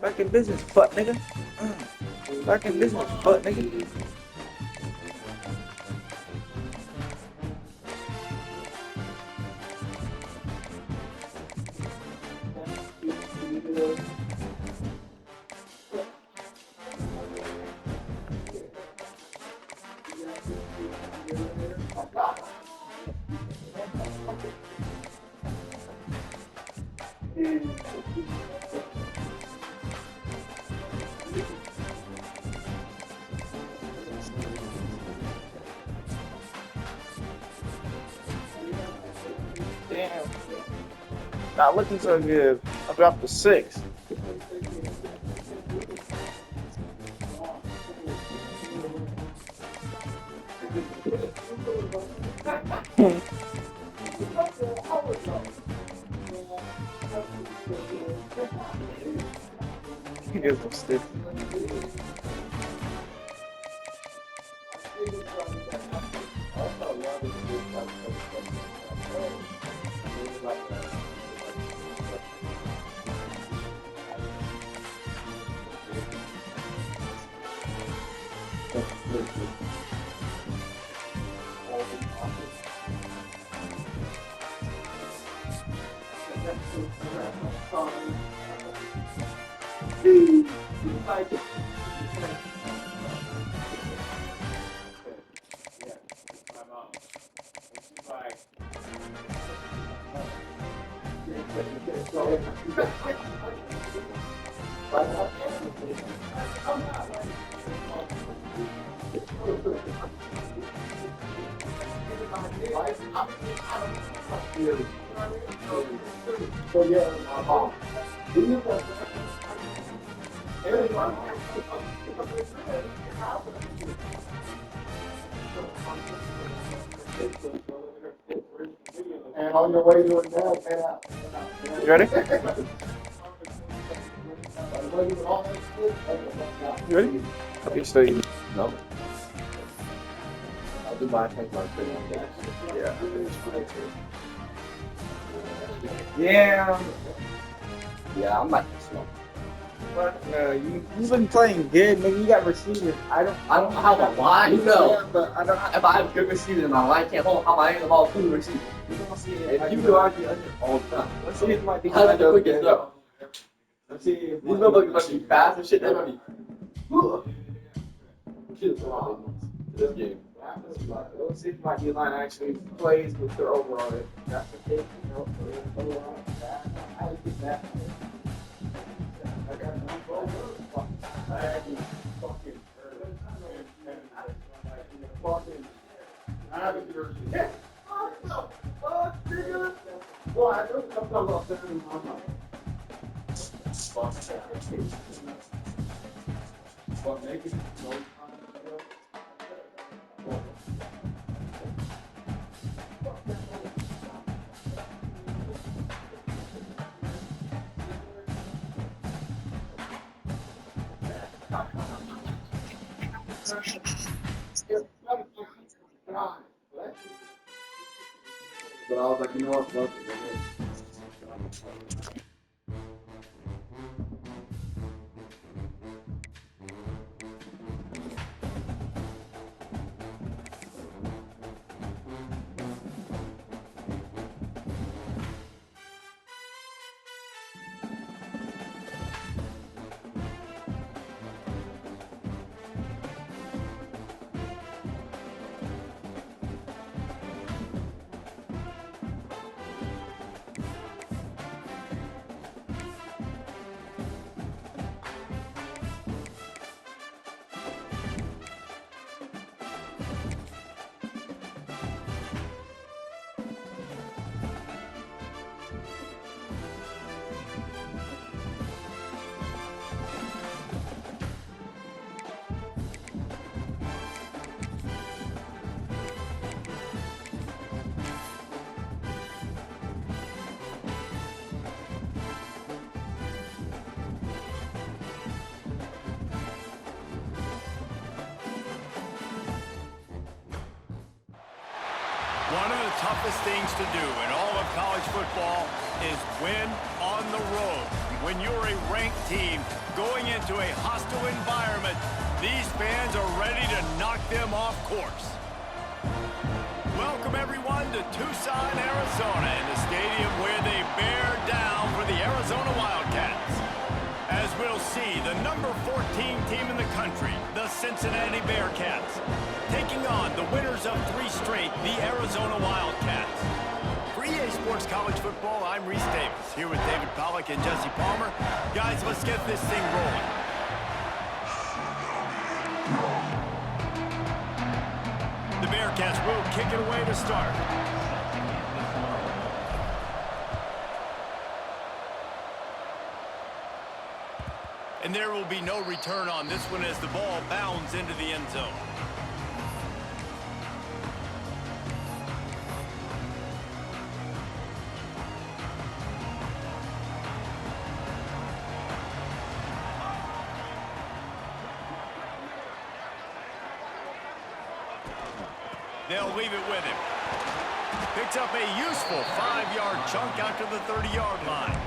Back in business, butt nigga. Back in business, butt nigga. Damn. Not looking so good. I dropped to 6. He gives them stiff. And on your way to it now, pan out. You ready? You ready? You stay. No. I'll do my thing like that. Yeah. Yeah. Yeah, I'm not this one. But you've been playing good, nigga. You got receivers. I don't have a line though. Yeah, but I don't. If I have good receivers and my line can't hold, how am I the ball to receiver? You don't see If it. you do, I do all the time. Let's see if it might be. How did the quickest throw? Let's see if These motherfuckers must be fast and shit. They must be. Shit, this game. Let's see if my D-line actually plays with their overall. If that's the case, you know, overall, I would get that. I got no I had to fucking I haven't heard you. Yeah. What the fuck, nigga? Boy, I don't come about that in my mind. Fuck naked? No. But I was like, you know what, fuck it. One of the toughest things to do in all of college football is win on the road. when you're a ranked team going into a hostile environment. These fans are ready to knock them off course. Welcome, everyone, to Tucson, Arizona, in the stadium where they bear down for the Arizona Wildcats. As we'll see, the number 14 team in the country, the Cincinnati Bearcats, taking on the winners of 3 straight, the Arizona Wildcats. For EA Sports College Football, I'm Reese Davis, here with David Pollack and Jesse Palmer. Guys, let's get this thing rolling. The Bearcats will kick it away to start. And there will be no return on this one as the ball bounds into the end zone. They'll leave it with him. Picks up a useful 5-yard chunk out to the 30-yard line.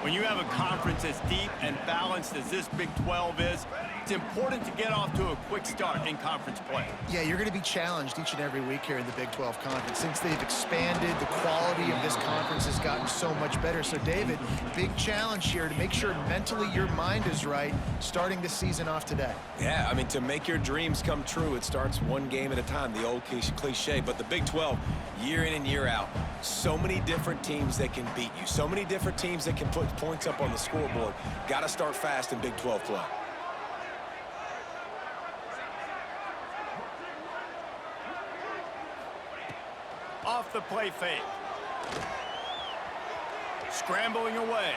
When you have a conference as deep and balanced as this Big 12 is, it's important to get off to a quick start in conference play. Yeah, you're going to be challenged each and every week here in the Big 12 Conference. Since they've expanded, the quality of this conference has gotten so much better. So, David, big challenge here to make sure mentally your mind is right starting the season off today. Yeah, I mean, to make your dreams come true, it starts one game at a time, the old cliche. But the Big 12, year in and year out, so many different teams that can beat you, so many different teams that can put points up on the scoreboard. Got to start fast in Big 12 play. Off the play fake. Scrambling away.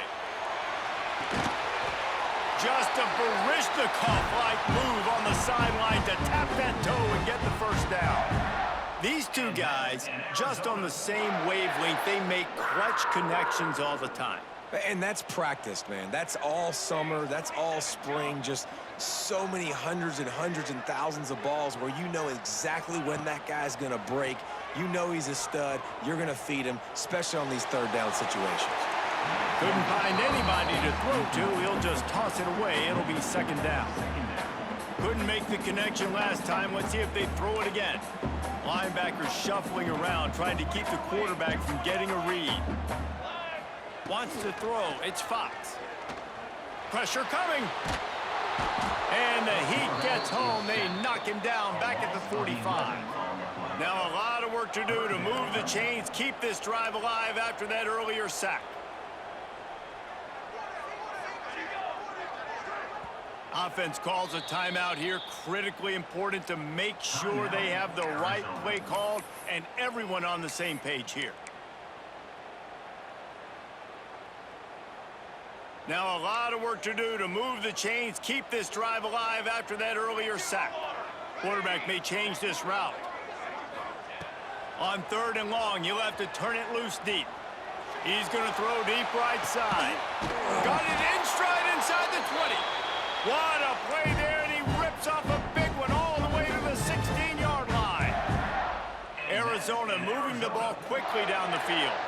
Just a Barishnikov-like move on the sideline to tap that toe and get the first down. These two guys, just on the same wavelength, they make clutch connections all the time. And that's practiced, man. That's all summer. That's all spring. Just so many hundreds and thousands of balls where you know exactly when that guy's going to break. You know he's a stud. You're going to feed him, especially on these third down situations. Couldn't find anybody to throw to. He'll just toss it away. It'll be second down. Couldn't make the connection last time. Let's see if they throw it again. Linebacker shuffling around, trying to keep the quarterback from getting a read. Wants to throw. It's Fox. Pressure coming. And the Heat gets home. They knock him down back at the 45. Now a lot of work to do to move the chains, keep this drive alive after that earlier sack. Offense calls a timeout here. Critically important to make sure they have the right play called and everyone on the same page here. Now a lot of work to do to move the chains, keep this drive alive after that earlier sack. Quarterback may change this route. On 3rd and long, you'll have to turn it loose deep. He's going to throw deep right side. Got it in stride inside the 20. What a play there, and he rips off a big one all the way to the 16-yard line. Arizona moving the ball quickly down the field.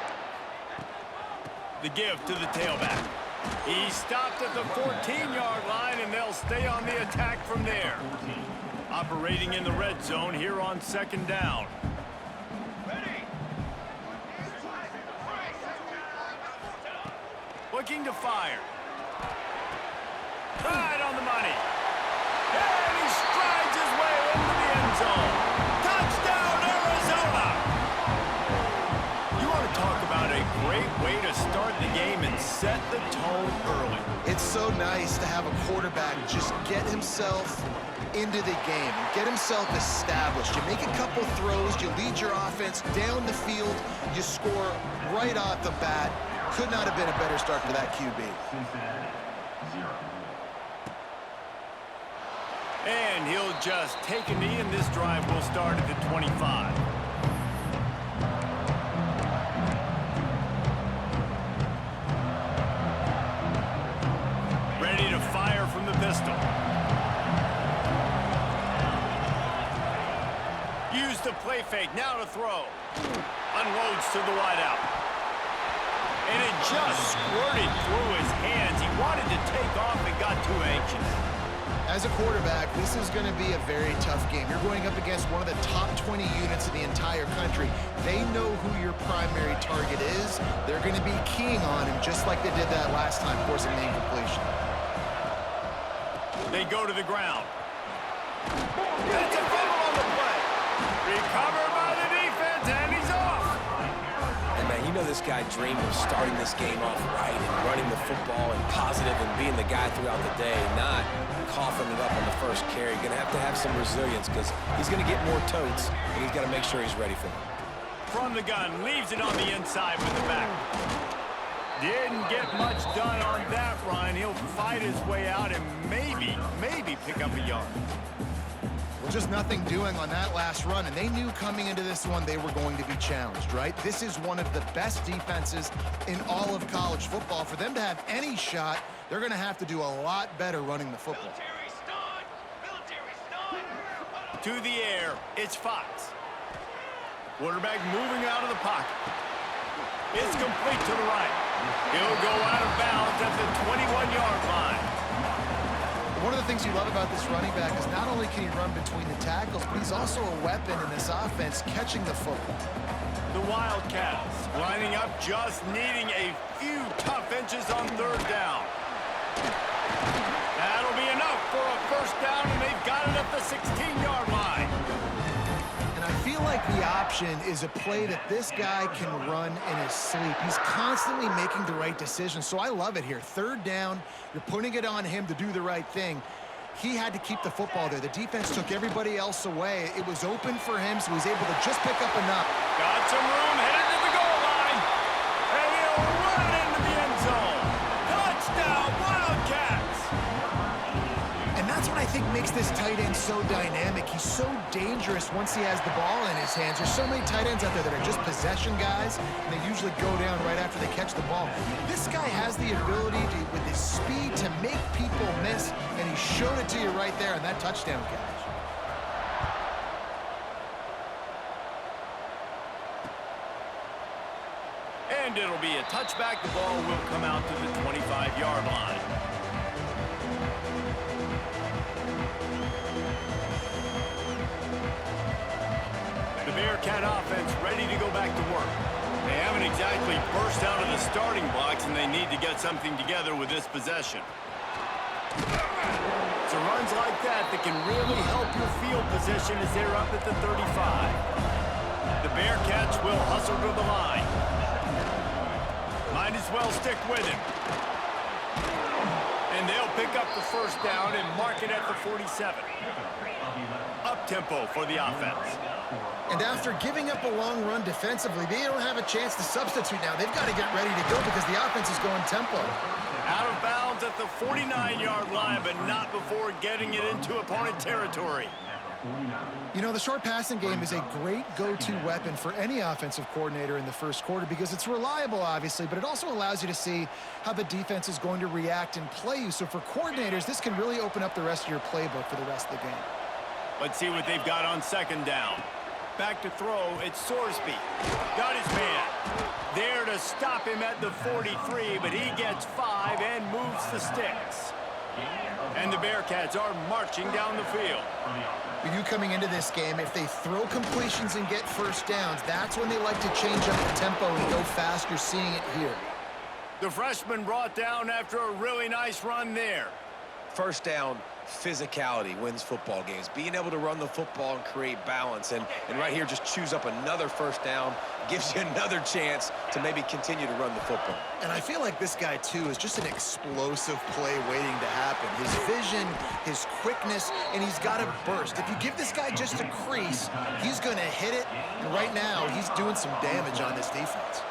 The give to the tailback. He stopped at the 14-yard line, and they'll stay on the attack from there. Operating in the red zone here on 2nd down. Looking to fire. Right on the money. And he strides his way into the end zone. Touchdown, Arizona! You want to talk about a great way to start the game and set the tone early. It's so nice to have a quarterback just get himself into the game, get himself established. You make a couple throws, you lead your offense down the field, you score right off the bat. Could not have been a better start for that QB. And he'll just take a knee, and this drive will start at the 25. Ready to fire from the pistol. Use the play fake, now to throw. Unloads to the wideout. And it just squirted through his hands. He wanted to take off and got too anxious. As a quarterback, this is going to be a very tough game. You're going up against one of the top 20 units in the entire country. They know who your primary target is. They're going to be keying on him just like they did that last time, forcing the incompletion. They go to the ground. It's a fumble on the play. Recovered by the defense, and he's off. And man, you know this guy dreamed of starting this game off right and running the football and positive and being the guy throughout the day, not coughing it up on the first carry. Going to have some resilience because he's going to get more totes, and he's got to make sure he's ready for it. From the gun, leaves it on the inside with the back. Didn't get much done on that run. He'll fight his way out and maybe pick up a yard. Well, just nothing doing on that last run, and they knew coming into this one they were going to be challenged, right? This is one of the best defenses in all of college football. For them to have any shot, they're going to have to do a lot better running the football. To the air, it's Fox. Quarterback moving out of the pocket. It's complete to the right. He'll go out of bounds at the 21-yard line. One of the things you love about this running back is not only can he run between the tackles, but he's also a weapon in this offense catching the football. The Wildcats lining up, just needing a few tough inches on third down. That'll be enough for a first down, and they've got it at the 16-yard line. And I feel like the option is a play that this guy can run in his sleep. He's constantly making the right decisions, so I love it here. Third down, you're putting it on him to do the right thing. He had to keep the football there. The defense took everybody else away. It was open for him, so he was able to just pick up enough. Got some room, headed to the goal line, and he'll run into the end zone. Touchdown, Wildcats! And that's what I think makes this tight end so dynamic. He's so dangerous once he has the ball in his hands. There's so many tight ends out there that are just possession guys, and they usually go down right after they catch the ball. This guy has the ability to, with his speed, to make people miss, and he showed it to you right there in that touchdown catch. And it'll be a touchback. The ball will come out to the 25-yard line. The Bearcat offense ready to go back to work. They haven't exactly burst out of the starting blocks, and they need to get something together with this possession. So runs like that can really help your field position as they're up at the 35. The Bearcats will hustle to the line. Might as well stick with him. And they'll pick up the first down and mark it at the 47. Up-tempo for the offense. And after giving up a long run defensively, they don't have a chance to substitute now. They've got to get ready to go because the offense is going tempo. Out of bounds at the 49-yard line, but not before getting it into opponent territory. You know, the short passing game is a great go-to weapon for any offensive coordinator in the first quarter because it's reliable, obviously, but it also allows you to see how the defense is going to react and play you. So for coordinators, this can really open up the rest of your playbook for the rest of the game. Let's see what they've got on second down. Back to throw, it's Sorsby. Got his man. There to stop him at the 43, but he gets 5 and moves the sticks. And the Bearcats are marching down the field. For you coming into this game, if they throw completions and get first downs, that's when they like to change up the tempo and go fast. You're seeing it here. The freshman brought down after a really nice run there. First down, physicality wins football games. Being able to run the football and create balance. And right here, just choose up another first down, gives you another chance to maybe continue to run the football. And I feel like this guy, too, is just an explosive play waiting to happen. His vision, his quickness, and he's got to burst. If you give this guy just a crease, he's going to hit it. And right now, he's doing some damage on this defense.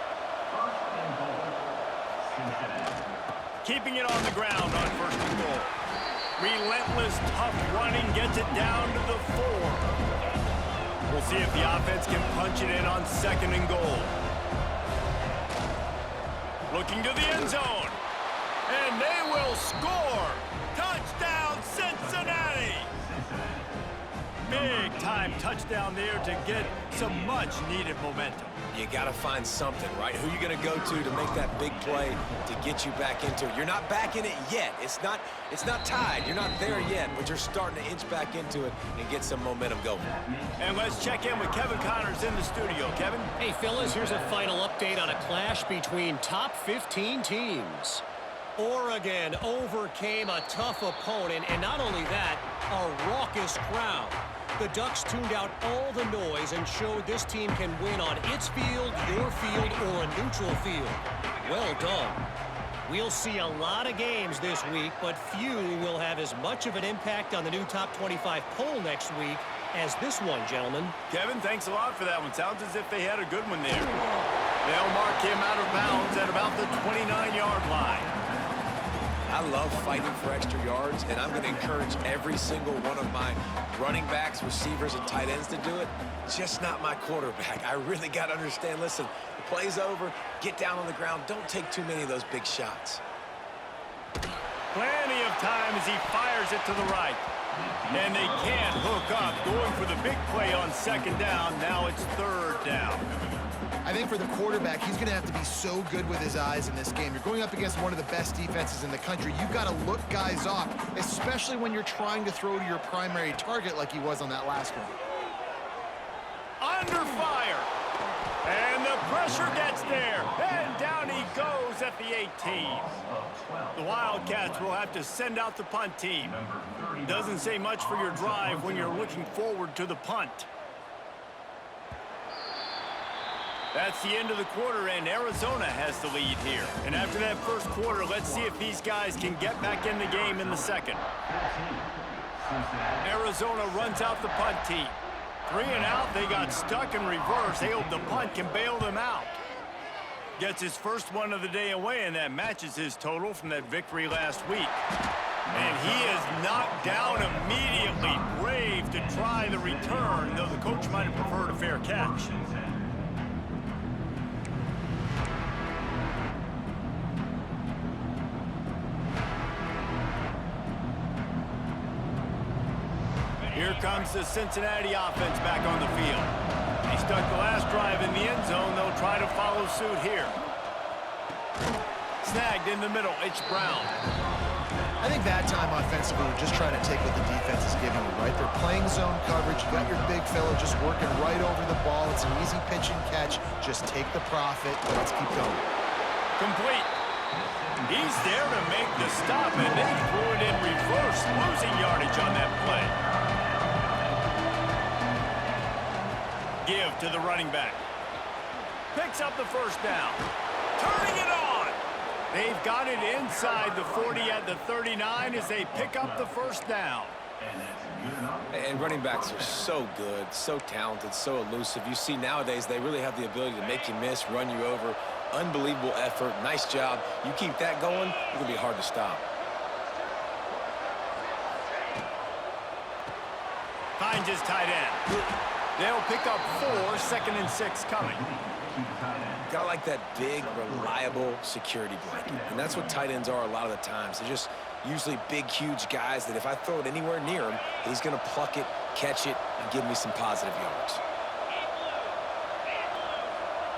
Keeping it on the ground on first and goal. Relentless, tough running gets it down to the 4. We'll see if the offense can punch it in on second and goal. Looking to the end zone. And they will score. Touchdown, Cincinnati! Big time touchdown there to get some much needed momentum. You got to find something, right? Who you going to go to make that big play to get you back into it? You're not back in it yet. It's not tied. You're not there yet, but you're starting to inch back into it and get some momentum going. And let's check in with Kevin Connors in the studio. Kevin? Hey, fellas, here's a final update on a clash between top 15 teams. Oregon overcame a tough opponent, and not only that, a raucous crowd. The Ducks tuned out all the noise and showed this team can win on its field, your field, or a neutral field. Well done. We'll see a lot of games this week, but few will have as much of an impact on the new top 25 poll next week as this one, gentlemen. Kevin, thanks a lot for that one. Sounds as if they had a good one there. They'll mark him out of bounds at about the 29-yard line. I love fighting for extra yards, and I'm going to encourage every single one of my running backs, receivers, and tight ends to do it. Just not my quarterback. I really got to understand, listen, the play's over, get down on the ground, don't take too many of those big shots. Plenty of time as he fires it to the right. And they can't hook up, going for the big play on second down. Now it's third down. I think for the quarterback, he's going to have to be so good with his eyes in this game. You're going up against one of the best defenses in the country. You've got to look guys off, especially when you're trying to throw to your primary target like he was on that last one. Under fire. And the pressure gets there. And down he goes at the 18. The Wildcats will have to send out the punt team. Doesn't say much for your drive when you're looking forward to the punt. That's the end of the quarter, and Arizona has the lead here. And after that first quarter, let's see if these guys can get back in the game in the second. Arizona runs out the punt team. 3 and out, they got stuck in reverse. They hope the punt can bail them out. Gets his first one of the day away, and that matches his total from that victory last week. And he is knocked down immediately. Brave to try the return, though the coach might have preferred a fair catch. Here comes the Cincinnati offense back on the field. They stuck the last drive in the end zone. They'll try to follow suit here. Snagged in the middle. It's Brown. I think that time offensively, we're just trying to take what the defense is giving you, right? They're playing zone coverage. You got your big fella just working right over the ball. It's an easy pitch and catch. Just take the profit. Let's keep going. Complete. He's there to make the stop, and they threw it in reverse, losing yardage on that play. Give to the running back. Picks up the first down. Turning it on. They've got it inside the 40 at the 39 as they pick up the first down. And running backs are so good, so talented, so elusive. You see nowadays they really have the ability to make you miss, run you over. Unbelievable effort. Nice job. You keep that going, it's going to be hard to stop. Finds his tight end. They'll pick up 4, 2nd and 6 coming. Got like that big, reliable security blanket. And that's what tight ends are a lot of the times. They're just usually big, huge guys that if I throw it anywhere near him, he's going to pluck it, catch it, and give me some positive yards.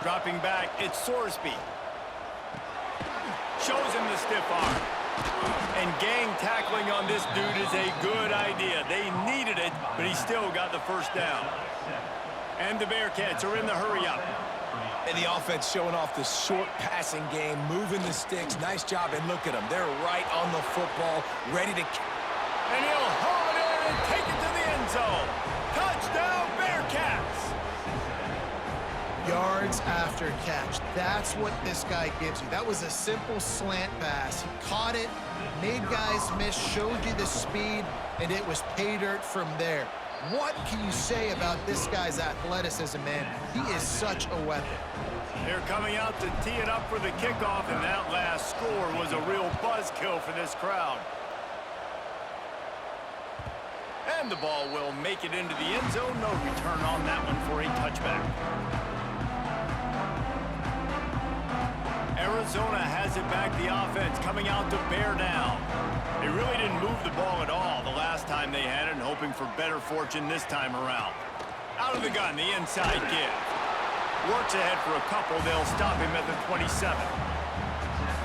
Dropping back, it's Sorsby. Shows him the stiff arm. And gang tackling on this dude is a good idea. They needed it, but he still got the first down. And the Bearcats are in the hurry-up. And the offense showing off the short passing game, moving the sticks. Nice job, and look at them. They're right on the football, ready to... And he'll haul it in and take it to the end zone. Touchdown, Bearcats! Yards after catch. That's what this guy gives you. That was a simple slant pass. He caught it, made guys miss, showed you the speed, and it was pay dirt from there. What can you say about this guy's athleticism, man? He is such a weapon. They're coming out to tee it up for the kickoff, and that last score was a real buzzkill for this crowd. And the ball will make it into the end zone. No return on that one for a touchback. Arizona has it back, the offense coming out to bear down. They really didn't move the ball at all the last time they had it, and hoping for better fortune this time around. Out of the gun, the inside give. Works ahead for a couple. They'll stop him at the 27.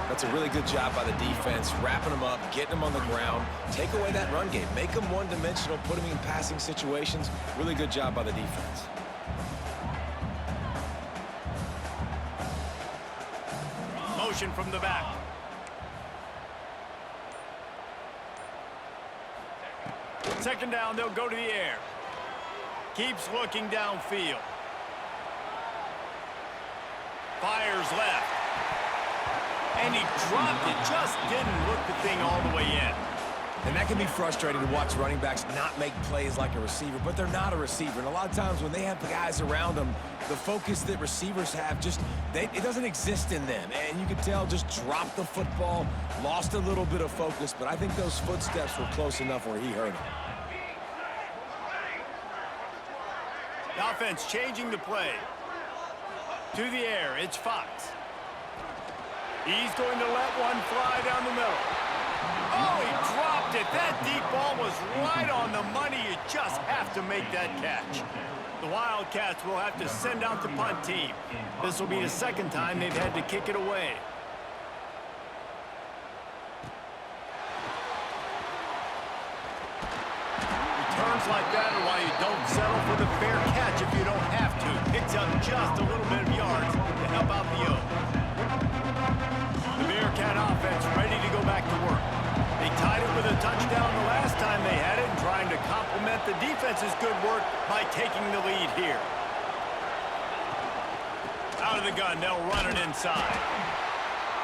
That's a really good job by the defense, wrapping them up, getting them on the ground. Take away that run game. Make them one-dimensional, put them in passing situations. Really good job by the defense. Motion from the back. Second down, they'll go to the air. Keeps looking downfield. Fires left. And he dropped it. Just didn't look the thing all the way in. And that can be frustrating to watch running backs not make plays like a receiver, but they're not a receiver. And a lot of times when they have the guys around them, the focus that receivers have it doesn't exist in them. And you can tell just dropped the football, lost a little bit of focus, but I think those footsteps were close enough where he heard it. The offense changing the play. To the air, it's Fox. He's going to let one fly down the middle. Oh, he dropped it. That deep ball was right on the money. You just have to make that catch. The Wildcats will have to send out the punt team. This will be the second time they've had to kick it away. Returns like that are why you don't settle for the fair catch if you don't have to. Picks up just a little bit of yards to help out the O. The Bearcat offense ready to go back to work. They tied it with a touchdown the last time they had it and trying to complement the defense's good work by taking the lead here. Out of the gun, they'll run it inside.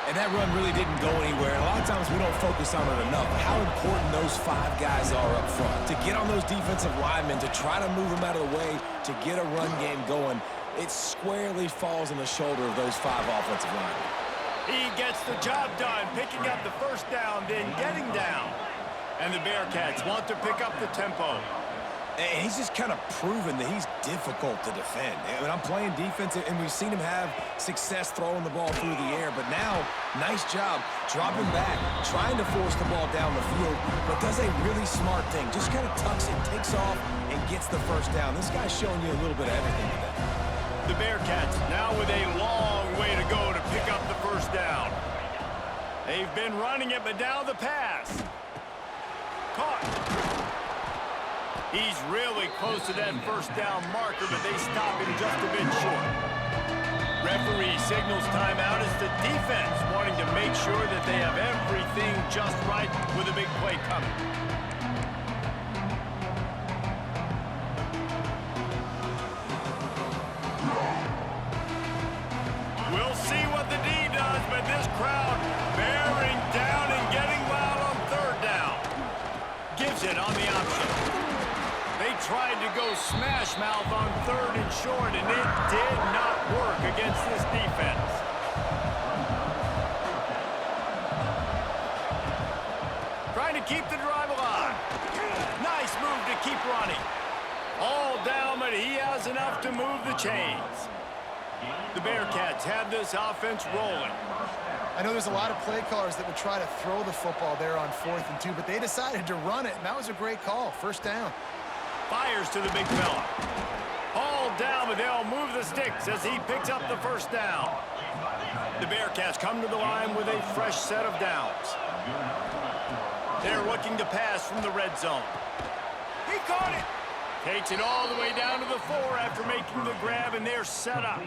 And that run really didn't go anywhere. And a lot of times we don't focus on it enough. How important those 5 guys are up front. To get on those defensive linemen, to try to move them out of the way, to get a run game going, it squarely falls on the shoulder of those 5 offensive linemen. He gets the job done, picking up the first down, then getting down. And the Bearcats want to pick up the tempo. And he's just kind of proven that he's difficult to defend. I mean, I'm playing defense, and we've seen him have success throwing the ball through the air. But now, nice job dropping back, trying to force the ball down the field, but does a really smart thing. Just kind of tucks it, takes off, and gets the first down. This guy's showing you a little bit of everything today. The Bearcats now with a long way to go to pick up the first down. They've been running it, but now the pass. Caught. He's really close to that first down marker, but they stop him just a bit short. Referee signals timeout as the defense wanting to make sure that they have everything just right with a big play coming. We'll see what the D does, but this crowd bearing down and getting loud on third down. Gives it on the option. They tried to go smash mouth on third and short, and it did not work against this defense. Trying to keep the drive alive. Nice move to keep running. All down, but he has enough to move the chains. The Bearcats have this offense rolling. I know there's a lot of play callers that would try to throw the football there on 4th and 2, but they decided to run it, and that was a great call. First down. Fires to the big fella. All down, but they'll move the sticks as he picks up the first down. The Bearcats come to the line with a fresh set of downs. They're looking to pass from the red zone. He caught it. Takes it all the way down to the 4 after making the grab, and they're set up.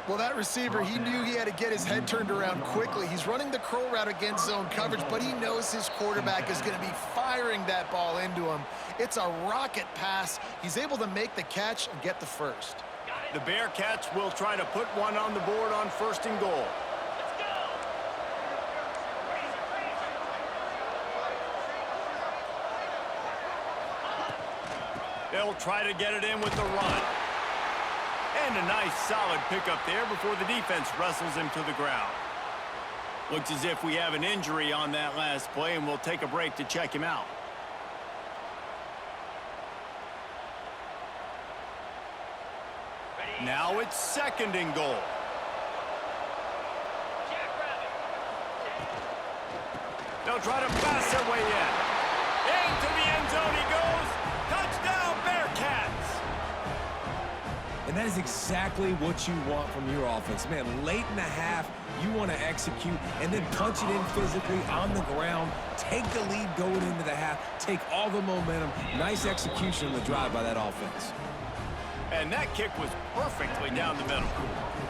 Well, that receiver, he knew he had to get his head turned around quickly. He's running the curl route against zone coverage, but he knows his quarterback is going to be firing that ball into him. It's a rocket pass. He's able to make the catch and get the first. The Bearcats will try to put one on the board on 1st and goal. They'll try to get it in with the run. And a nice solid pickup there before the defense wrestles him to the ground. Looks as if we have an injury on that last play, and we'll take a break to check him out. Now it's 2nd and goal. They'll try to pass their way in. Into the end zone he goes. Touchdown, Bearcats! And that is exactly what you want from your offense. Man, late in the half, you want to execute and then punch it in physically on the ground, take the lead going into the half, take all the momentum. Nice execution on the drive by that offense. And that kick was perfectly down the middle.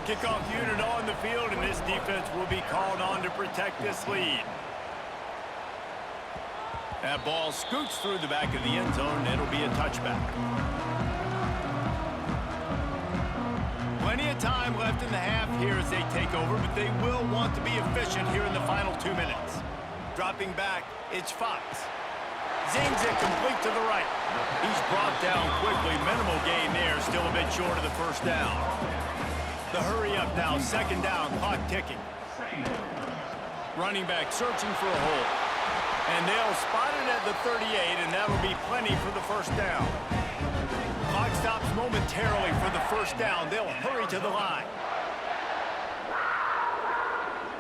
Kickoff unit on the field, and this defense will be called on to protect this lead. That ball scoots through the back of the end zone, and it'll be a touchback. Plenty of time left in the half here as they take over, but they will want to be efficient here in the final 2 minutes. Dropping back, it's Fox. Zings it complete to the right. He's brought down quickly. Minimal gain there, still a bit short of the first down. The hurry up now, second down, clock ticking. Running back searching for a hole. And they'll spot it at the 38, and that'll be plenty for the first down. Clock stops momentarily for the first down. They'll hurry to the line.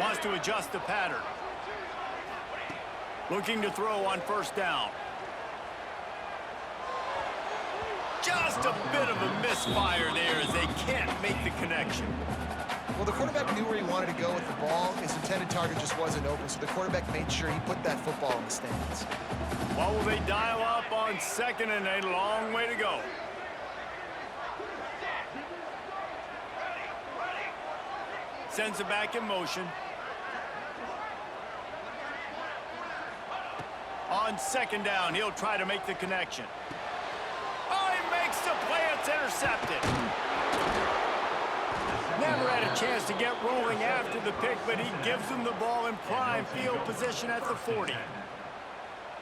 Wants to adjust the pattern. Looking to throw on first down. Just a bit of a misfire there as they can't make the connection. Well, the quarterback knew where he wanted to go with the ball. His intended target just wasn't open, so the quarterback made sure he put that football in the stands. What will they dial up on second and a long way to go? Sends it back in motion. On second down, he'll try to make the connection. Oh, he makes the play. It's intercepted. Never had a chance to get rolling after the pick, but he gives them the ball in prime field position at the 40.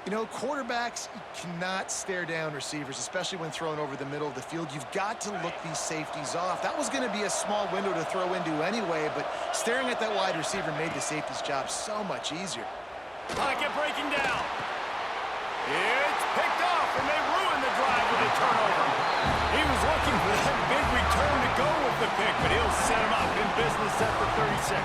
You know, quarterbacks cannot stare down receivers, especially when thrown over the middle of the field. You've got to look these safeties off. That was going to be a small window to throw into anyway, but staring at that wide receiver made the safety's job so much easier. Pocket breaking down. It's picked off, and they ruin the drive with a turnover. He was looking for that big return to go with the pick, but he'll set him up in business at the 36.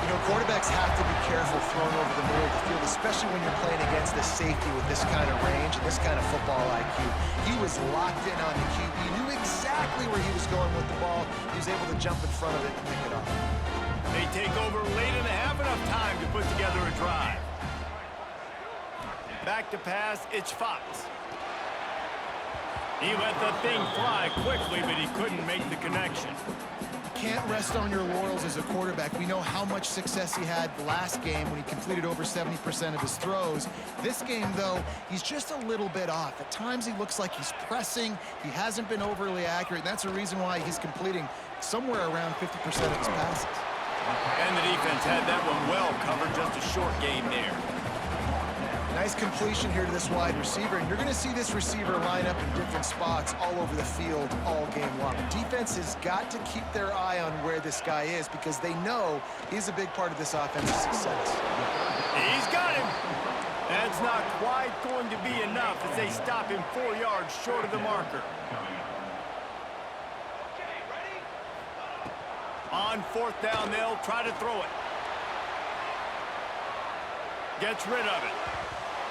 You know, quarterbacks have to be careful throwing over the middle of the field, especially when you're playing against a safety with this kind of range and this kind of football IQ. He was locked in on the QB, knew exactly where he was going with the ball. He was able to jump in front of it and pick it up. They take over late in the half, enough time to put together a drive. Back to pass, it's Fox. He let the thing fly quickly, but he couldn't make the connection. Can't rest on your laurels as a quarterback. We know how much success he had last game when he completed over 70% of his throws. This game, though, he's just a little bit off. At times, he looks like he's pressing. He hasn't been overly accurate, and that's the reason why he's completing somewhere around 50% of his passes. And the defense had that one well covered, just a short game there. Nice completion here to this wide receiver, and you're going to see this receiver line up in different spots all over the field all game long. Defense has got to keep their eye on where this guy is because they know he's a big part of this offense's success. He's got him. That's not quite going to be enough as they stop him 4 yards short of the marker. On fourth down, they'll try to throw it. Gets rid of it.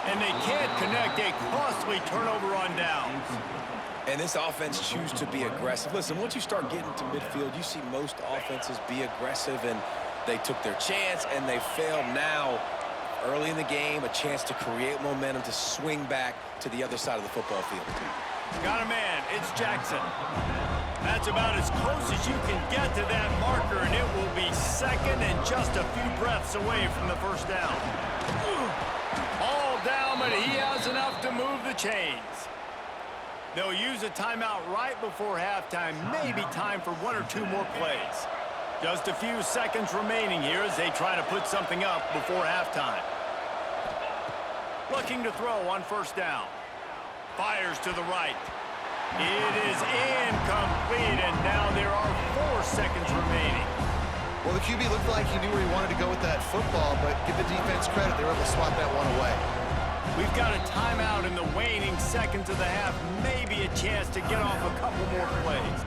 And they can't connect, a costly turnover on downs. And this offense chooses to be aggressive. Listen, once you start getting to midfield, you see most offenses be aggressive, and they took their chance, and they failed now. Early in the game, a chance to create momentum to swing back to the other side of the football field. Got a man, it's Jackson. That's about as close as you can get to that marker, and it will be second and just a few breaths away from the first down. All down, but he has enough to move the chains. They'll use a timeout right before halftime, maybe time for 1 or 2 more plays. Just a few seconds remaining here as they try to put something up before halftime. Looking to throw on first down. Fires to the right. It is incomplete, and now there are 4 seconds remaining. Well, the QB looked like he knew where he wanted to go with that football, but give the defense credit. They were able to swat that one away. We've got a timeout in the waning seconds of the half. Maybe a chance to get off a couple more plays.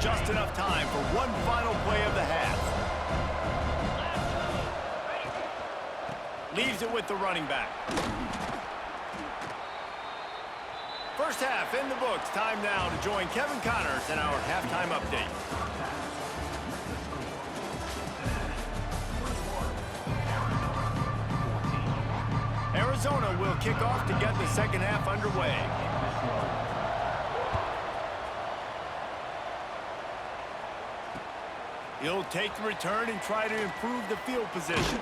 just enough time for one final play of the half. Leaves it with the running back. First half in the books. Time now to join Kevin Connors in our halftime update. Arizona will kick off to get the second half underway. He'll take the return and try to improve the field position.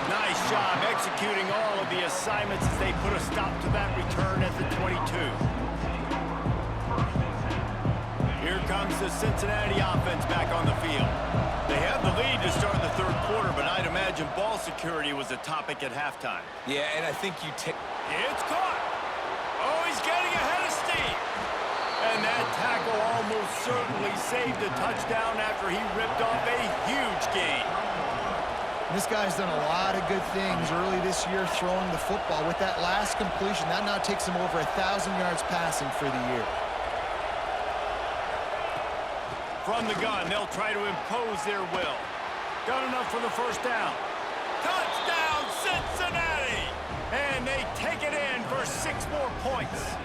Nice job executing all of the assignments as they put a stop to that return at the 22. Here comes the Cincinnati offense back on the field. They have the lead to start the third quarter, but I'd imagine ball security was a topic at halftime. Yeah, and I think you take... It's caught. Oh, he's getting ahead of steam. And that tackle almost certainly saved a touchdown after he ripped off a huge gain. This guy's done a lot of good things early this year throwing the football. With that last completion, that now takes him over 1,000 yards passing for the year. From the gun, they'll try to impose their will. Got enough for the first down. Touchdown, Cincinnati! And they take it in for 6 more points.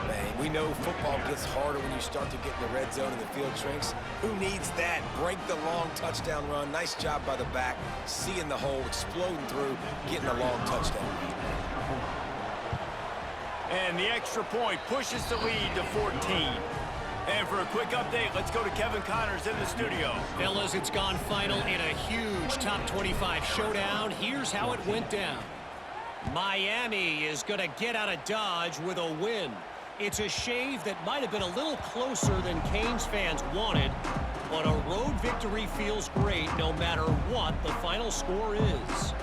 Man, we know football gets harder when you start to get in the red zone and the field shrinks. Who needs that? Break the long touchdown run. Nice job by the back. Seeing the hole, exploding through, getting a long touchdown. And the extra point pushes the lead to 14. And for a quick update, let's go to Kevin Connors in the studio. Fellas, it's gone final in a huge top 25 showdown. Here's how it went down. Miami is going to get out of Dodge with a win. It's a shave that might have been a little closer than Canes fans wanted, but a road victory feels great no matter what the final score is.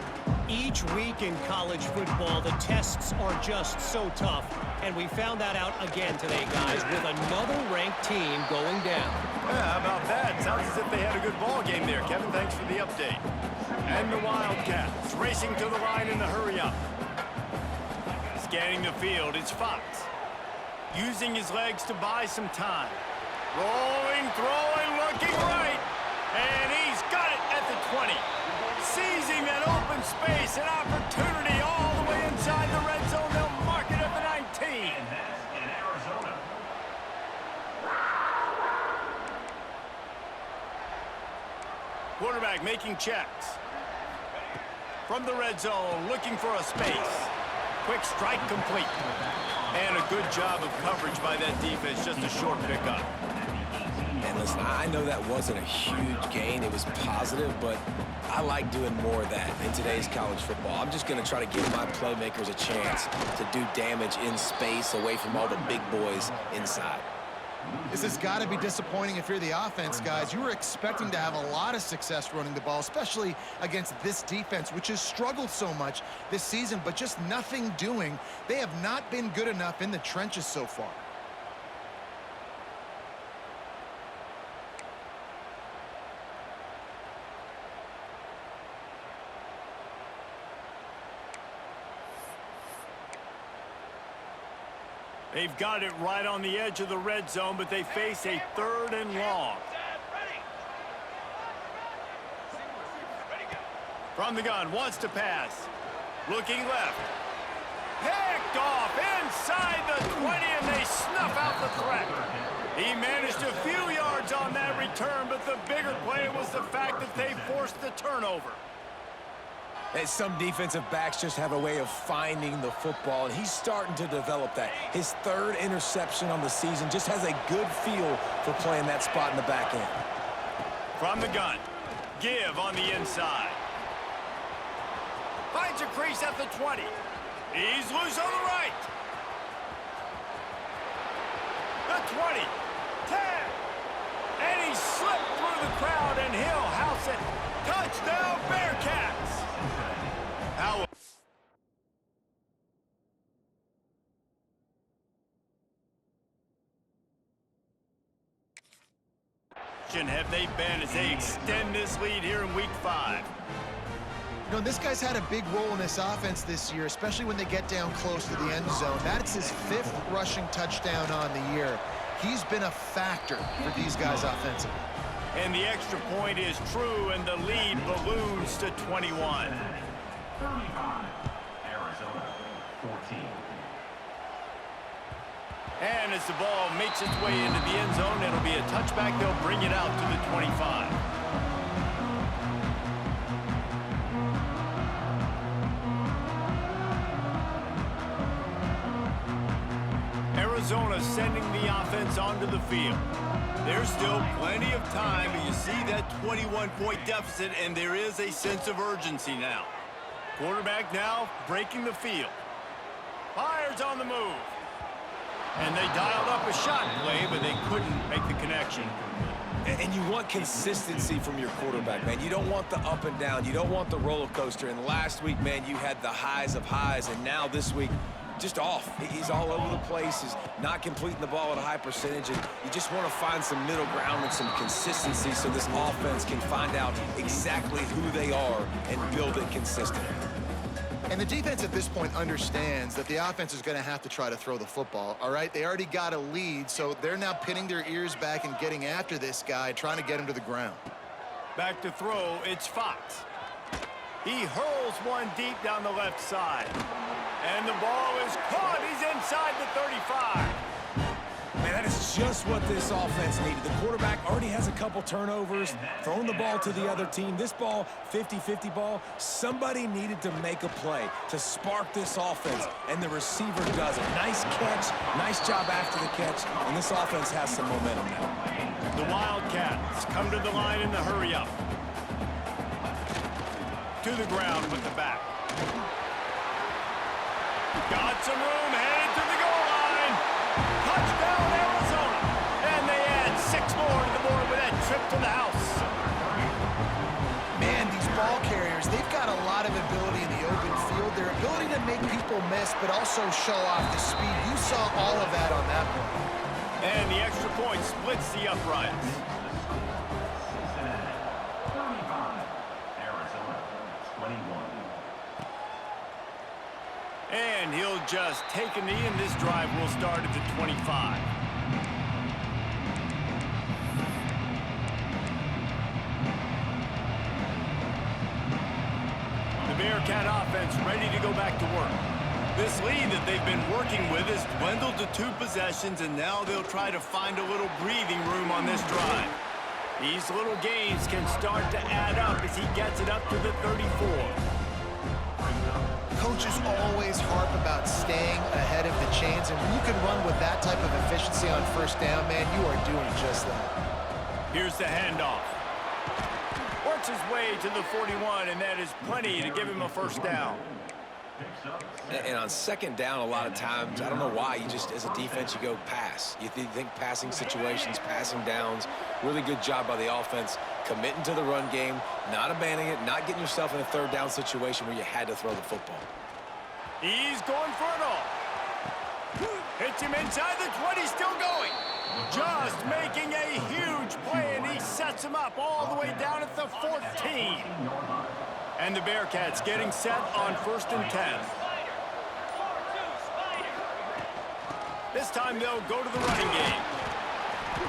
Each week in college football, the tests are just so tough, and we found that out again today, guys, with another ranked team going down. Yeah, how about that? Sounds as if they had a good ball game there. Kevin, thanks for the update. And the Wildcats racing to the line in the hurry-up. Scanning the field, it's Fox. Using his legs to buy some time. Rolling, throwing, looking right. And he's got it at the 20. Seizing that open space, an opportunity all the way inside the red zone. They'll mark it at the 19. Quarterback making checks. From the red zone, looking for a space. Quick strike complete. And a good job of coverage by that defense, just a short pickup. And listen, I know that wasn't a huge gain. It was positive, but I like doing more of that in today's college football. I'm just going to try to give my playmakers a chance to do damage in space away from all the big boys inside. This has got to be disappointing if you're the offense, guys. You were expecting to have a lot of success running the ball, especially against this defense, which has struggled so much this season, but just nothing doing. They have not been good enough in the trenches so far. They've got it right on the edge of the red zone, but they face a 3rd and long. From the gun, wants to pass. Looking left. Picked off inside the 20, and they snuff out the threat. He managed a few yards on that return, but the bigger play was the fact that they forced the turnover. And some defensive backs just have a way of finding the football, and he's starting to develop that. His 3rd interception on the season just has a good feel for playing that spot in the back end. From the gun, give on the inside. Finds a crease at the 20. He's loose on the right. The 20, 10, and he slipped through the crowd, and he'll house it. Touchdown, Bearcats! How have they been as they extend this lead here in week 5? You know, this guy's had a big role in this offense this year, especially when they get down close to the end zone. That's his 5th rushing touchdown on the year. He's been a factor for these guys offensively. And the extra point is true, and the lead balloons to 21. 35, Arizona, 14. And as the ball makes its way into the end zone, it'll be a touchback. They'll bring it out to the 25. Arizona sending the offense onto the field. There's still plenty of time, but you see that 21-point deficit, and there is a sense of urgency now. Quarterback now breaking the field. Fires on the move. And they dialed up a shot play, but they couldn't make the connection. And you want consistency from your quarterback, man. You don't want the up and down. You don't want the roller coaster. And last week, man, you had the highs of highs, and now this week, just off. He's all over the place. He's not completing the ball at a high percentage, and you just want to find some middle ground and some consistency so this offense can find out exactly who they are and build it consistently. And the defense at this point understands that the offense is going to have to try to throw the football, all right? They already got a lead, so they're now pinning their ears back and getting after this guy, trying to get him to the ground. Back to throw, it's Fox. He hurls one deep down the left side. And the ball is caught. He's inside the 35. Man, that is just what this offense needed. The quarterback already has a couple turnovers, throwing the ball to the other team. This ball, 50-50 ball, somebody needed to make a play to spark this offense, and the receiver does it. Nice catch, nice job after the catch, and this offense has some momentum now. The Wildcats come to the line in the hurry-up. To the ground with the back. Got some room, headed to the goal line. Touchdown, Arizona. And they add 6 more to the board with that trip to the house. Man, these ball carriers, they've got a lot of ability in the open field. Their ability to make people miss, but also show off the speed. You saw all of that on that play. And the extra point splits the uprights. Cincinnati, 35, Arizona, 21. And he'll just take a knee, and this drive will start at the 25. The Bearcat offense ready to go back to work. This lead that they've been working with has dwindled to 2 possessions, and now they'll try to find a little breathing room on this drive. These little gains can start to add up as he gets it up to the 34. Coaches always harp about staying ahead of the chains, and when you can run with that type of efficiency on first down, man, you are doing just that. Here's the handoff. Works his way to the 41, and that is plenty to give him a first down. And on second down, a lot of times, I don't know why, you just, as a defense, you go pass. You think passing situations, passing downs. Really good job by the offense, committing to the run game, not abandoning it, not getting yourself in a third down situation where you had to throw the football. He's going for it all. Hits him inside the 20, still going. Just making a huge play, and he sets him up all the way down at the 14. And the Bearcats getting set on 1st and 10. This time they'll go to the running game.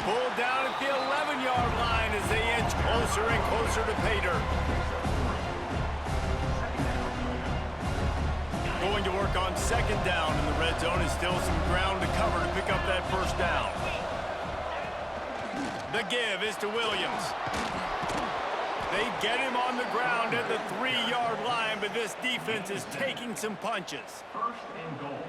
Pulled down at the 11-yard line as they inch closer and closer to pay dirt. Going to work on 2nd down in the red zone is still some ground to cover to pick up that first down. The give is to Williams. They get him on the ground at the 3-yard line, but this defense is taking some punches.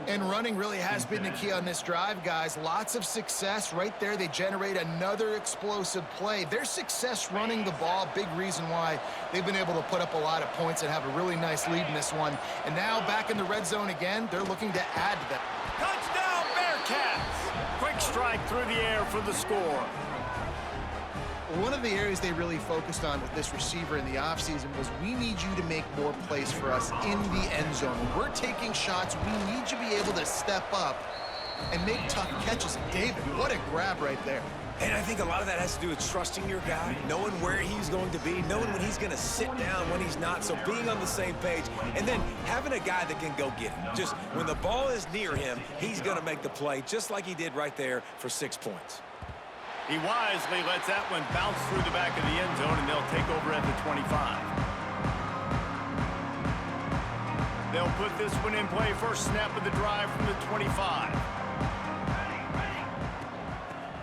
And running really has been the key on this drive, guys. Lots of success right there. They generate another explosive play. Their success running the ball, big reason why they've been able to put up a lot of points and have a really nice lead in this one. And now back in the red zone again, they're looking to add to that. Touchdown, Bearcats! Quick strike through the air for the score. One of the areas they really focused on with this receiver in the offseason was we need you to make more plays for us in the end zone. When we're taking shots, we need you to be able to step up and make tough catches. David, what a grab right there. And I think a lot of that has to do with trusting your guy, knowing where he's going to be, knowing when he's going to sit down, when he's not, so being on the same page, and then having a guy that can go get it. Just when the ball is near him, he's going to make the play, just like he did right there for 6 points. He wisely lets that one bounce through the back of the end zone, and they'll take over at the 25. They'll put this one in play. First snap of the drive from the 25.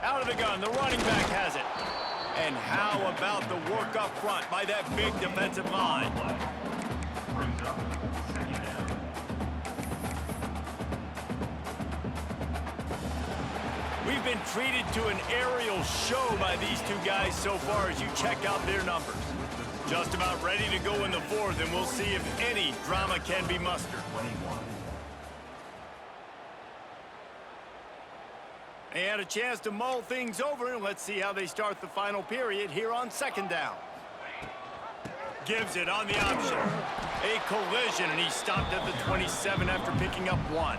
Out of the gun, the running back has it. And how about the work up front by that big defensive line? Brings up second down. We've been treated to an aerial show by these two guys so far as you check out their numbers. Just about ready to go in the fourth, and we'll see if any drama can be mustered. 21. They had a chance to mull things over, and let's see how they start the final period here on second down. Gives it on the option. A collision, and he stopped at the 27 after picking up 1.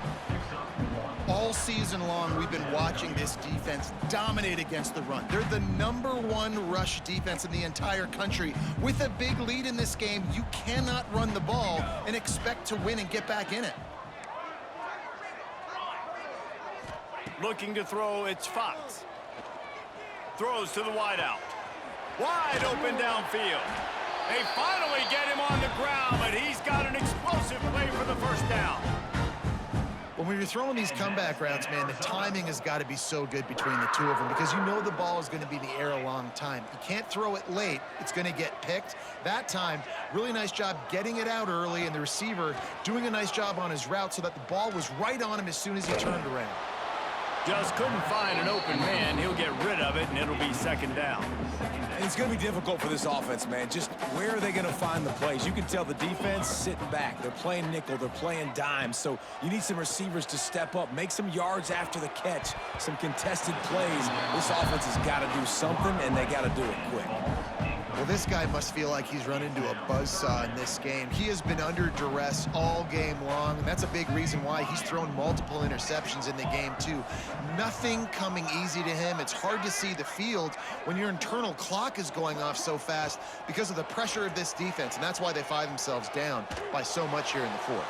All season long, we've been watching this defense dominate against the run. They're the #1 rush defense in the entire country. With a big lead in this game, you cannot run the ball and expect to win and get back in it. Looking to throw, it's Fox. Throws to the wideout. Wide open downfield. They finally get him on the ground, but he's got an explosive play for the first down. When you're throwing these comeback routes, man, the timing has got to be so good between the two of them because you know the ball is going to be in the air a long time. You can't throw it late. It's going to get picked. That time, really nice job getting it out early, and the receiver doing a nice job on his route so that the ball was right on him as soon as he turned around. Just couldn't find an open man. He'll get rid of it, and it'll be second down. And it's going to be difficult for this offense, man. Just where are they going to find the plays? You can tell the defense sitting back. They're playing nickel. They're playing dime. So you need some receivers to step up, make some yards after the catch, some contested plays. This offense has got to do something, and they got to do it quick. Well, this guy must feel like he's run into a buzzsaw in this game. He has been under duress all game long, and that's a big reason why he's thrown multiple interceptions in the game, too. Nothing coming easy to him. It's hard to see the field when your internal clock is going off so fast because of the pressure of this defense, and that's why they find themselves down by so much here in the fourth.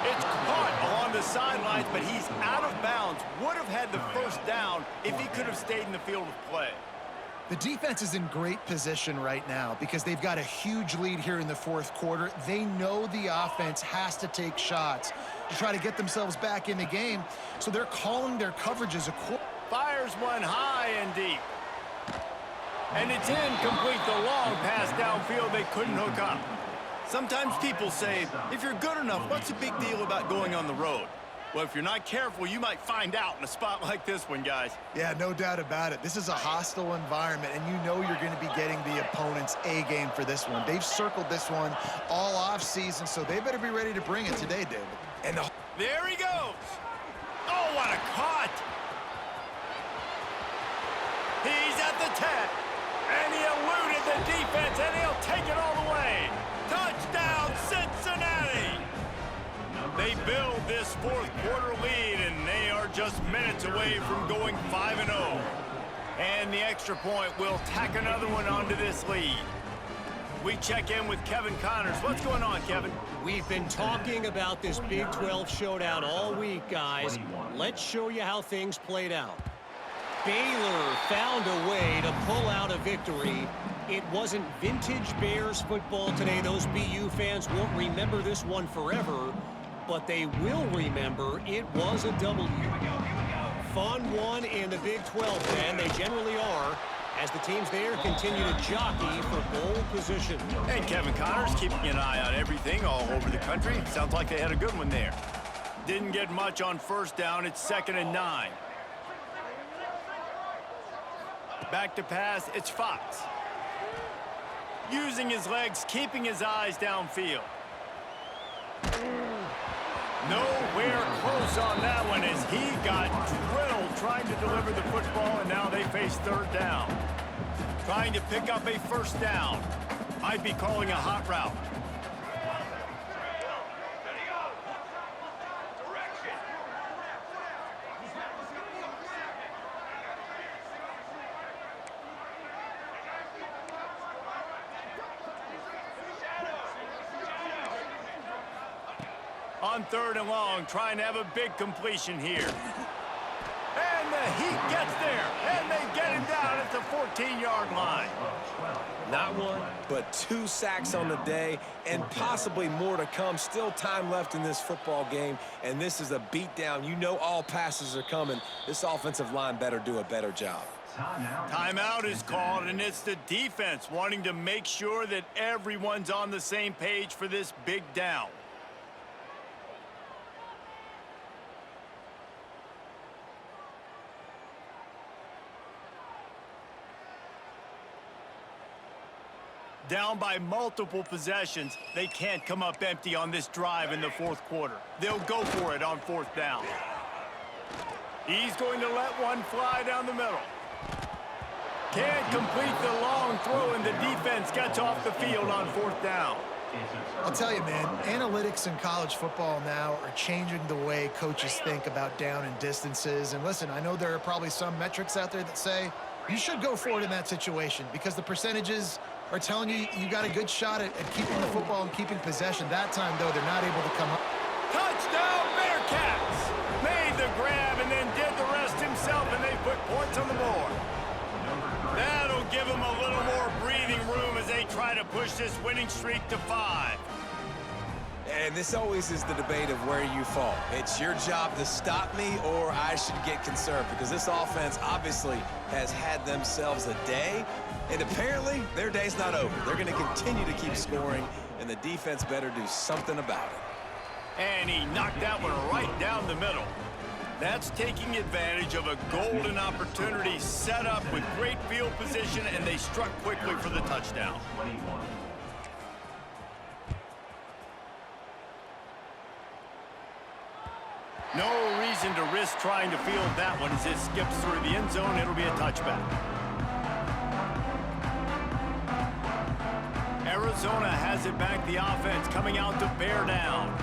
It's caught along the sidelines, but he's out of bounds. Would have had the first down if he could have stayed in the field of play. The defense is in great position right now because they've got a huge lead here in the fourth quarter. They know the offense has to take shots to try to get themselves back in the game, so they're calling their coverages accordingly. Fires one high and deep. And it's incomplete. The long pass downfield they couldn't hook up. Sometimes people say, if you're good enough, what's the big deal about going on the road? Well, if you're not careful, you might find out in a spot like this one, guys. Yeah, no doubt about it. This is a hostile environment, and you know you're going to be getting the opponent's A-game for this one. They've circled this one all offseason, so they better be ready to bring it today, David. And there he goes. Oh, what a cut. He's at the 10, and he eluded the defense, and he'll take it all the way. Touchdown, Cincinnati. They build this fourth quarter lead, and they are just minutes away from going 5-0. And the extra point will tack another one onto this lead. We check in with Kevin Connors. What's going on, Kevin? We've been talking about this Big 12 showdown all week, guys. Let's show you how things played out. Baylor found a way to pull out a victory. It wasn't vintage Bears football today. Those BU fans won't remember this one forever, but they will remember it was a W. Fun one in the Big 12, man. They generally are, as the teams there continue to jockey for bowl position. And Kevin Connors keeping an eye on everything all over the country. Sounds like they had a good one there. Didn't get much on first down. It's 2nd and 9. Back to pass. It's Fox. Using his legs, keeping his eyes downfield. Nowhere close on that one as he got drilled trying to deliver the football, and now they face 3rd down. Trying to pick up a first down. Might be calling a hot route. On 3rd and long, trying to have a big completion here. And the Heat gets there, and they get him down at the 14-yard line. Not one, but 2 sacks on the day, and possibly more to come. Still time left in this football game, and this is a beatdown. You know all passes are coming. This offensive line better do a better job. Timeout is called, and it's the defense wanting to make sure that everyone's on the same page for this big down. Down by multiple possessions, they can't come up empty on this drive in the 4th quarter. They'll go for it on 4th down. He's going to let one fly down the middle. Can't complete the long throw, and the defense gets off the field on 4th down. I'll tell you, man, analytics in college football now are changing the way coaches think about down and distances. And listen, I know there are probably some metrics out there that say you should go for it in that situation because the percentages are telling you you got a good shot at keeping the football and keeping possession. That time, though, they're not able to come up. Touchdown, Bearcats! Made the grab and then did the rest himself, and they put points on the board. That'll give them a little more breathing room as they try to push this winning streak to 5. And this always is the debate of where you fall. It's your job to stop me, or I should get conserved, because this offense obviously has had themselves a day, and apparently their day's not over. They're going to continue to keep scoring, and the defense better do something about it. And he knocked that one right down the middle. That's taking advantage of a golden opportunity set up with great field position, and they struck quickly for the touchdown. No reason to risk trying to field that one as it skips through the end zone. It'll be a touchback. Arizona has it back, the offense coming out to bear down.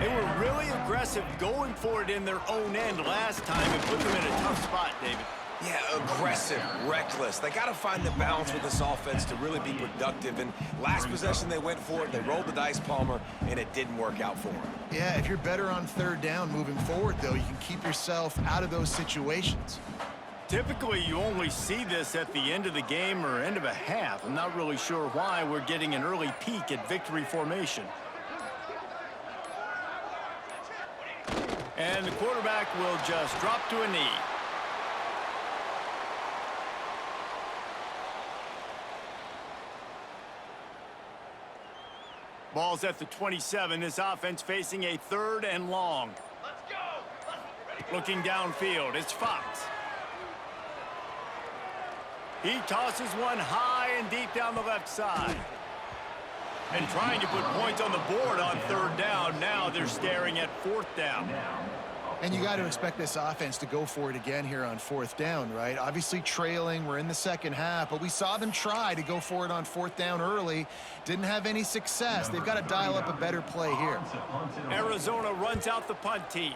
They were really aggressive going for it in their own end last time and put them in a tough spot, David. Yeah, aggressive, reckless. They got to find the balance with this offense to really be productive. And last possession, they went for it. They rolled the dice, Palmer, and it didn't work out for them. Yeah, if you're better on 3rd down moving forward, though, you can keep yourself out of those situations. Typically, you only see this at the end of the game or end of a half. I'm not really sure why we're getting an early peek at victory formation. And the quarterback will just drop to a knee. Ball's at the 27. This offense facing a 3rd and long. Let's go. Looking downfield, it's Fox. He tosses one high and deep down the left side. And trying to put points on the board on 3rd down. Now they're staring at 4th down. And you got to expect this offense to go for it again here on 4th down, right? Obviously trailing, we're in the 2nd half, but we saw them try to go for it on 4th down early. Didn't have any success. They've got to dial up a better play here. Arizona runs out the punt team.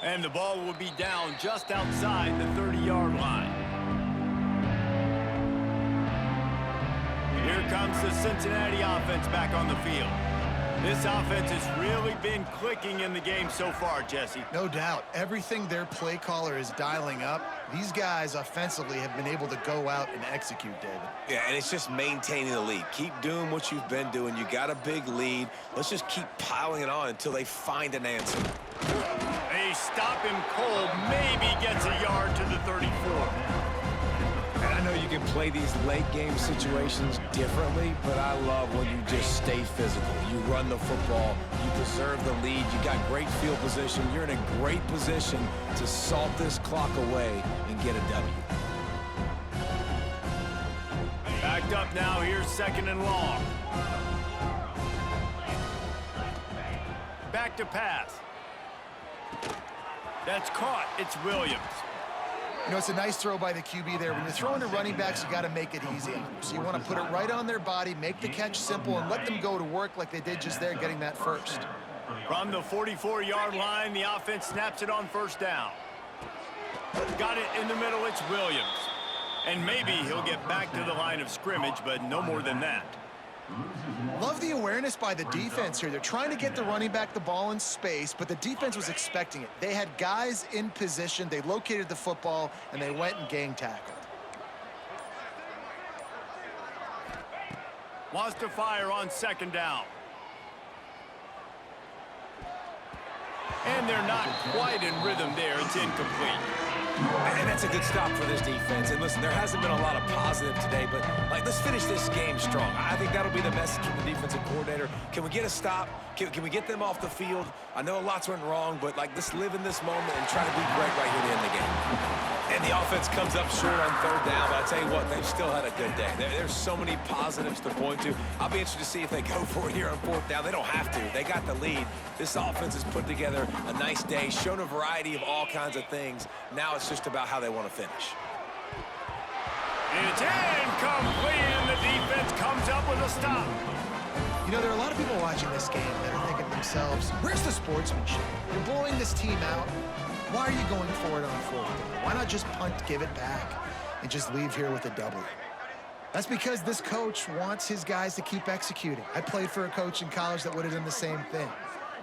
And the ball will be down just outside the 30-yard line. Here comes the Cincinnati offense back on the field. This offense has really been clicking in the game so far, Jesse. No doubt. Everything their play caller is dialing up, these guys offensively have been able to go out and execute, David. Yeah, and it's just maintaining the lead. Keep doing what you've been doing. You got a big lead. Let's just keep piling it on until they find an answer. They stop him cold, maybe gets a yard to the 34. And I know you can play these late-game situations differently, but I love when you just stay physical. You run the football, you preserve the lead, you got great field position. You're in a great position to salt this clock away and get a W. Backed up now, here's 2nd and long. Back to pass. That's caught. It's Williams. You know, it's a nice throw by the QB there. When you're throwing to running backs, you got to make it easy on them. So you want to put it right on their body, make the catch simple, and let them go to work like they did just there, getting that first. From the 44-yard line, the offense snaps it on 1st down. Got it in the middle, it's Williams. And maybe he'll get back to the line of scrimmage, but no more than that. Love the awareness by the defense here. They're trying to get the running back the ball in space, but the defense was expecting it. They had guys in position. They located the football, and they went and gang tackled. Wants to fire on second down. And they're not quite in rhythm there. It's incomplete. And that's a good stop for this defense. And listen, there hasn't been a lot of positive today, but let's finish this game strong. I think that'll be the message from the defensive coordinator. Can we get a stop? Can we get them off the field? I know lots went wrong, but let's live in this moment and try to beat Greg right here to end the game. And the offense comes up short on third down, but I tell you what, they've still had a good day. There's so many positives to point to. I'll be interested to see if they go for it here on fourth down. They don't have to. They got the lead. This offense has put together a nice day, shown a variety of all kinds of things. Now it's just about how they want to finish. It's incomplete, and the defense comes up with a stop. You know, there are a lot of people watching this game that are thinking to themselves, where's the sportsmanship? You're blowing this team out. Why are you going for it on fourth down? Why not just punt, give it back, and just leave here with a W? That's because this coach wants his guys to keep executing. I played for a coach in college that would have done the same thing.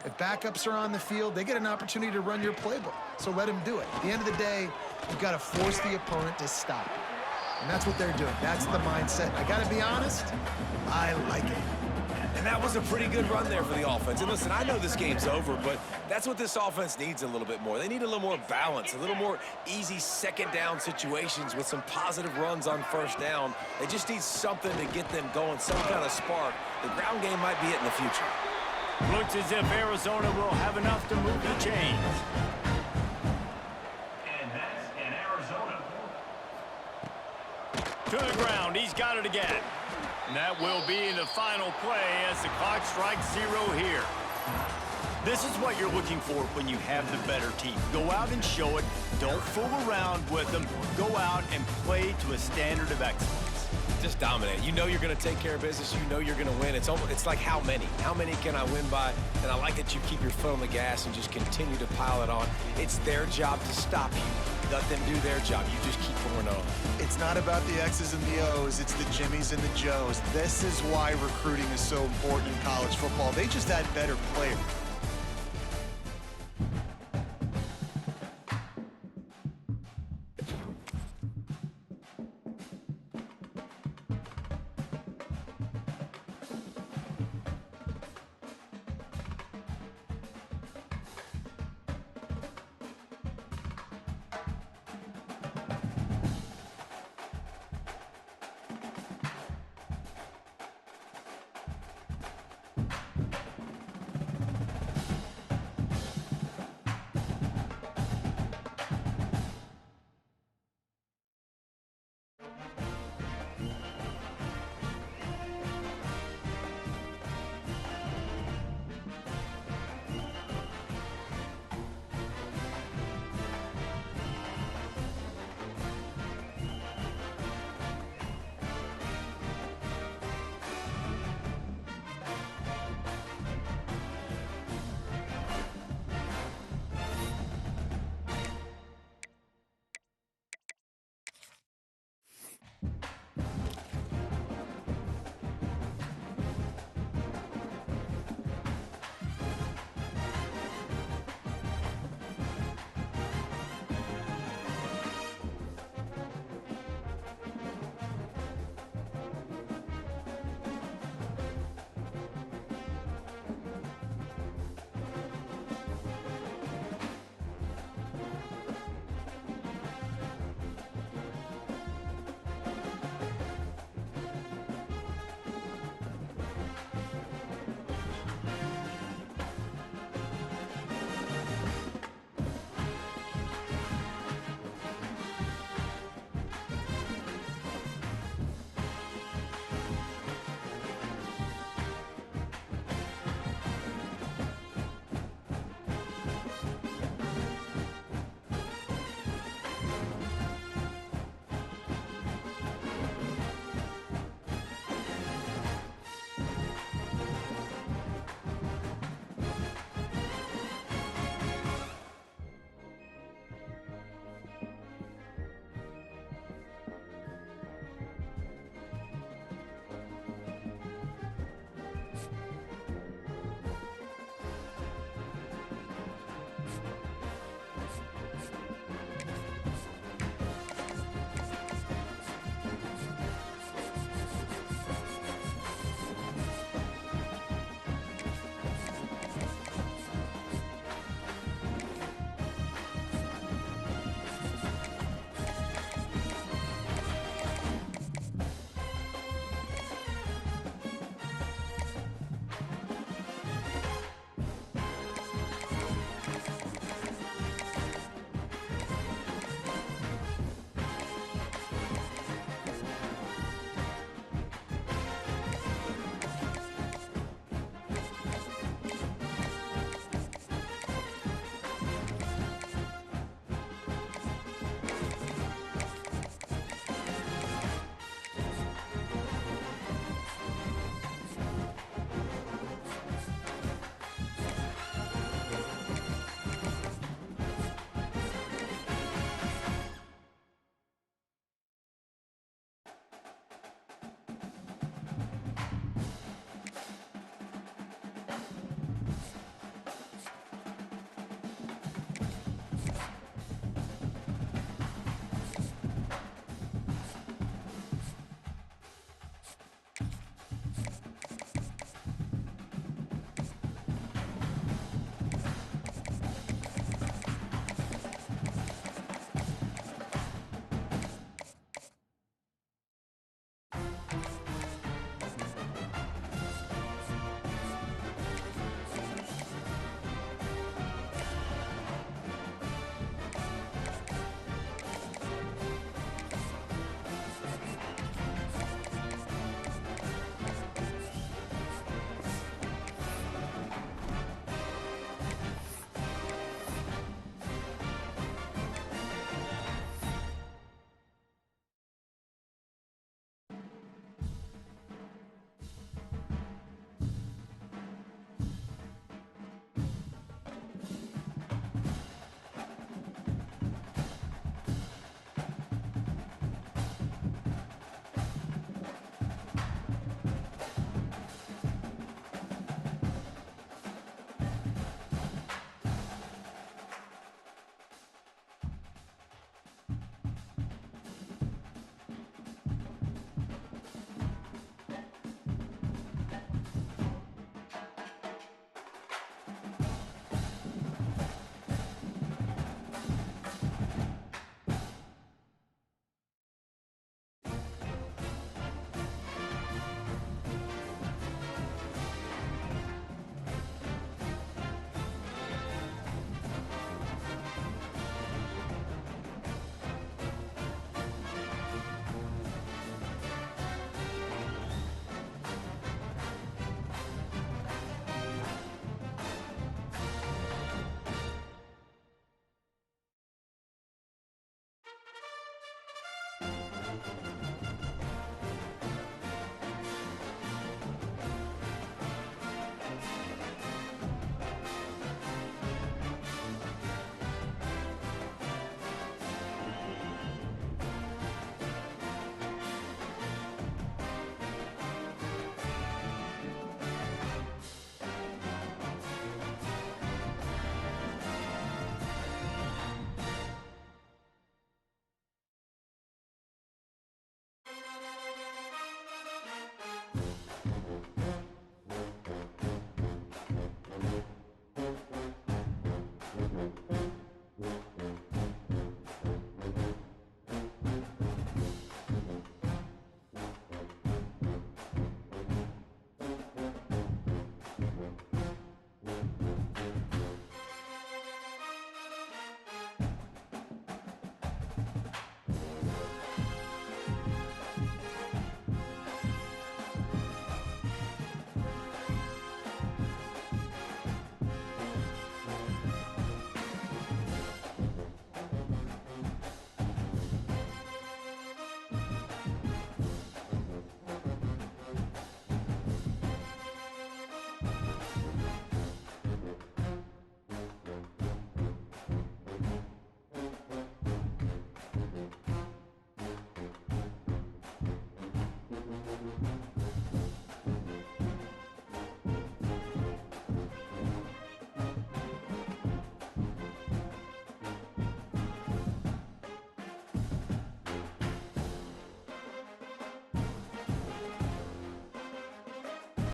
If backups are on the field, they get an opportunity to run your playbook, so let them do it. At the end of the day, you've got to force the opponent to stop. And that's what they're doing. That's the mindset. I got to be honest, I like it. And that was a pretty good run there for the offense. And listen, I know this game's over, but that's what this offense needs a little bit more. They need a little more balance, a little more easy second down situations with some positive runs on first down. They just need something to get them going, some kind of spark. The ground game might be it in the future. Looks as if Arizona will have enough to move the chains. And that's an Arizona. To the ground, he's got it again. And that will be the final play as the clock strikes 0 here. This is what you're looking for when you have the better team. Go out and show it. Don't fool around with them. Go out and play to a standard of excellence. Just dominate. You know you're going to take care of business. You know you're going to win. It's like how many? How many can I win by? And I like that you keep your foot on the gas and just continue to pile it on. It's their job to stop you. Let them do their job. You just keep going on. It's not about the X's and the O's. It's the Jimmies and the Joes. This is why recruiting is so important in college football. They just had better players.